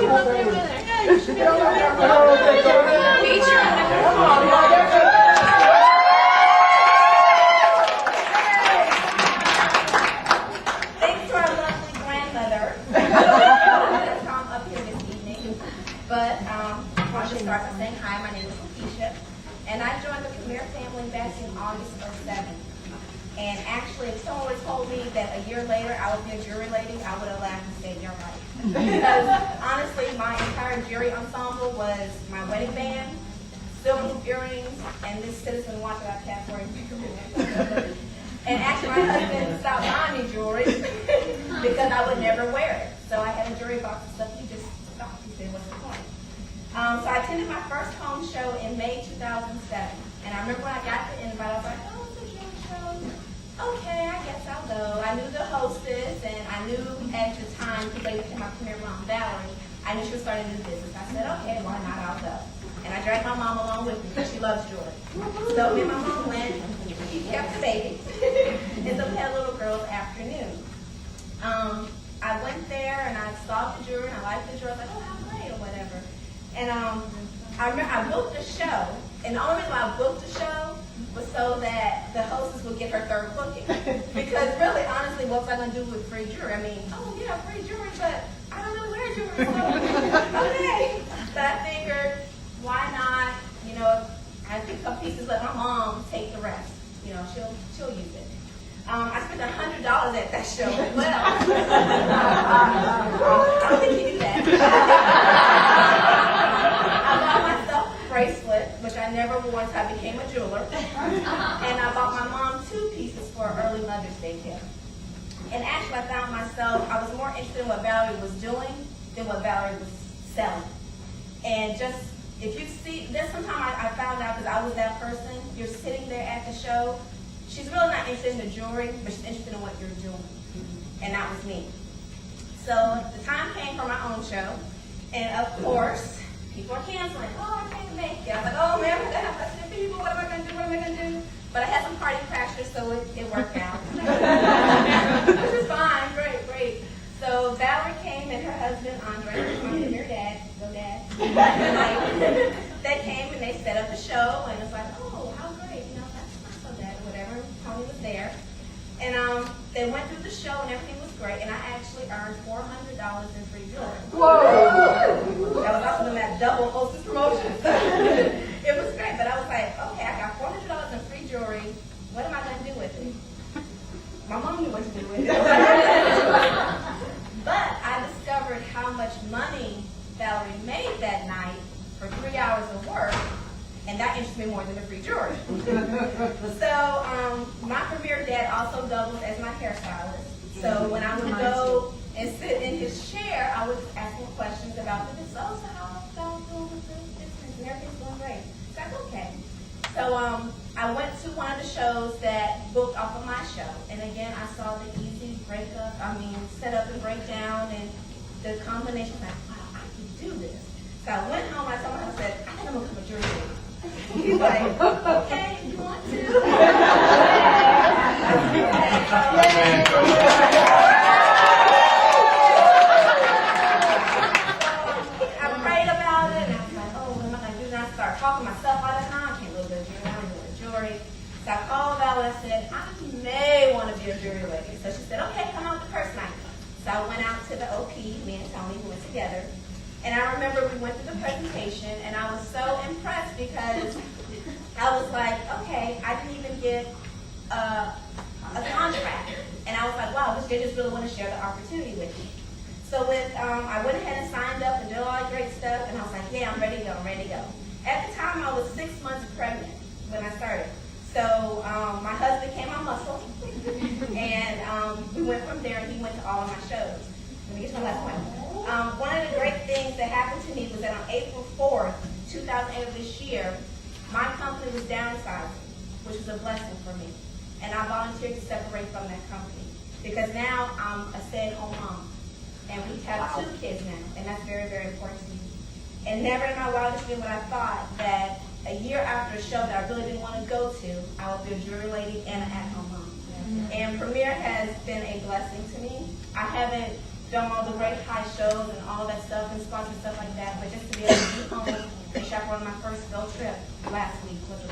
Thanks to our lovely grandmother that come up here this evening. But I want to start by saying hi. My name is Lakeisha, and I joined the Premier family back in August of '07. And actually, if someone would have told me that a year later I would be a jury lady, I would have laughed and said, "You're right." Because honestly, my entire jury ensemble was my wedding band, silver loop earrings, and this citizen watch that I kept wearing. And actually, my husband stopped buying me jewelry because I would never wear it. So I had a jewelry box and stuff. He just stopped. He said, "What's the point?" So I attended my first home show in May 2007. And I remember when I got the invite, I was like, "Oh, it's a jewelry show. Okay, I guess I'll go." I knew the hostess, and I knew at the time, who later became my Premier mom, Valerie, I knew she was starting a new business. I said, "Okay, why not? I'll go." And I dragged my mom along with me because she loves jewelry. So me and my mom went. She kept the baby. And so we had a little girls' afternoon. I went there and I saw the jewelry and I liked the jewelry. I was like, "Oh, how great," or whatever. And I remember I booked a show, and the only reason why I booked a show was so that the hostess would get her third booking. Because really, honestly, what was I going to do with free jewelry? I mean, oh yeah, free jewelry, but I don't really wear jewelry, so okay. But I figured, why not, I pick up pieces, let my mom take the rest. She'll use it. I spent $100 at that show as well. I don't think you do that. I bought myself a bracelet, which I never wore until I became a jeweler. And I bought my mom 2 pieces for an early Mother's Day gift. And actually, I found myself, I was more interested in what Valerie was doing than what Valerie was selling. And just, if you see, there's sometimes I found out because I was that person, you're sitting there at the show, she's really not interested in the jewelry, but she's interested in what you're doing. And that was me. So the time came for my own show, and of course, people are canceling. "Oh, I can't make it." I was like, "Oh man, I'm gonna have less than people. What am I gonna do? What am I gonna do?" But I had some party crashers, so it worked out. Which is fine, great. So Valerie came and her husband Andre, my Premier dad, go dad. They came and they set up the show, and it's like, "Oh, how great! That's not so bad," or whatever. Tony was there, and they went through the show and everything was great, and I actually earned $400 in free jewelry. Whoa! That was also that double hostess promotion. It was great, but I was like, okay, I got $400 in free jewelry. What am I going to do with it? My mom knew what to do with it. But I discovered how much money Valerie made that night for 3 hours of work, and that interested me more than the free jewelry. So my Premier dad also doubles as my hairstylist. So when I would go and sit in his chair, I would ask him questions about the business. "Oh, so how's doing with this business? And everything's going great." It's like, okay. So I went to one of the shows that booked off of my show. And again, I saw the easy set up and breakdown, and the combination was like, wow, I can do this. So I went home, I told my husband, I said, "I think I'm going to become a jury lady." He's like, "Okay, you want to?" I prayed about it, and I was like, "Oh, what am I going to do?" And I started talking myself all the time. I can't really do jewelry. I don't do jewelry. So I called Val and said, "I may want to be a jury lady." So she said, "Okay, come out the first night." So I went out to the OP, me and Tony, we went together. And I remember we went through the presentation, and I was so impressed because I was like, okay, I didn't even get a contract. And I was like, wow, this kid just really want to share the opportunity with me. So I went ahead and signed up and did all that great stuff, and I was like, yeah, I'm ready to go. At the time, I was 6 months pregnant when I started. So my husband came on muscle, and we went from there, and he went to all of my shows. Let me get to my last point. One of the great things that happened to me was that on April 4th, 2008 of this year, my company was downsizing, which was a blessing for me. And I volunteered to separate from that company because now I'm a stay-at-home mom. And we have 2 kids now, and that's very, very important to me. And never in my wildest dream would I thought that a year after a show that I really didn't want to go to, I would be a jury lady and an at-home mom. And Premier has been a blessing to me. I haven't film all the great high shows and all that stuff and sponsor stuff like that. But just to be able to be home and chaperone my first field trip last week was a